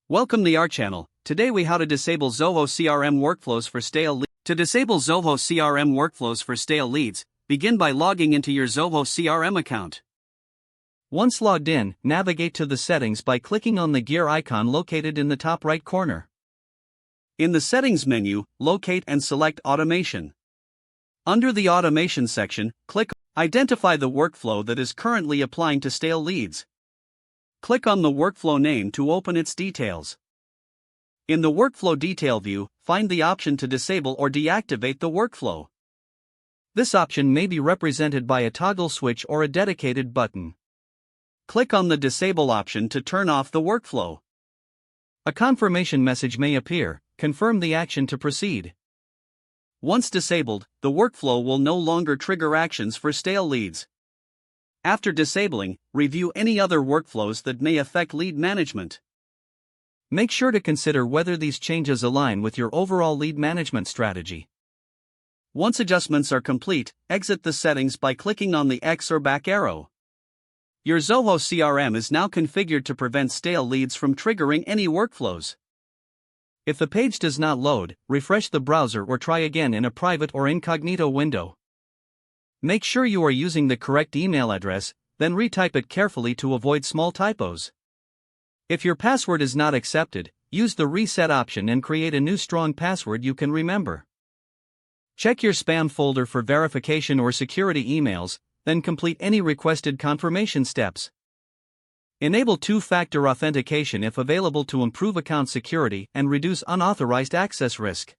Welcome to our channel. Today we how to disable Zoho CRM workflows for stale leads. To disable Zoho CRM workflows for stale leads, begin by logging into your Zoho CRM account. Once logged in, navigate to the settings by clicking on the gear icon located in the top right corner. In the settings menu, locate and select automation. Under the automation section, click identify the workflow that is currently applying to stale leads. Click on the workflow name to open its details. In the workflow detail view, find the option to disable or deactivate the workflow. This option may be represented by a toggle switch or a dedicated button. Click on the disable option to turn off the workflow. A confirmation message may appear. Confirm the action to proceed. Once disabled, the workflow will no longer trigger actions for stale leads. After disabling, review any other workflows that may affect lead management. Make sure to consider whether these changes align with your overall lead management strategy. Once adjustments are complete, exit the settings by clicking on the X or back arrow. Your Zoho CRM is now configured to prevent stale leads from triggering any workflows. If the page does not load, refresh the browser or try again in a private or incognito window. Make sure you are using the correct email address, then retype it carefully to avoid small typos. If your password is not accepted, use the reset option and create a new strong password you can remember. Check your spam folder for verification or security emails, then complete any requested confirmation steps. Enable two-factor authentication if available to improve account security and reduce unauthorized access risk.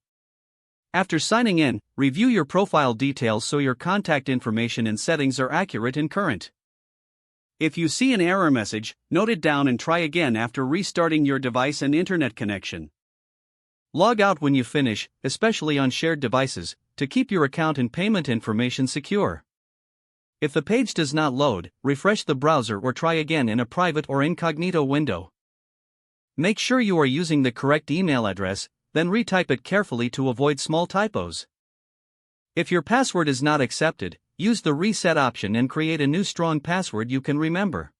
After signing in, review your profile details so your contact information and settings are accurate and current. If you see an error message, note it down and try again after restarting your device and internet connection. Log out when you finish, especially on shared devices, to keep your account and payment information secure. If the page does not load, refresh the browser or try again in a private or incognito window. Make sure you are using the correct email address, then retype it carefully to avoid small typos. If your password is not accepted, use the reset option and create a new strong password you can remember.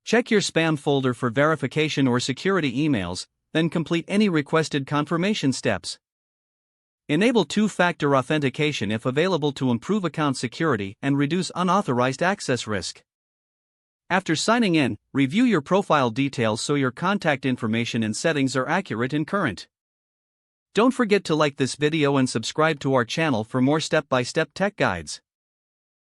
Check your spam folder for verification or security emails, then complete any requested confirmation steps. Enable two-factor authentication if available to improve account security and reduce unauthorized access risk. After signing in, review your profile details so your contact information and settings are accurate and current. Don't forget to like this video and subscribe to our channel for more step-by-step tech guides.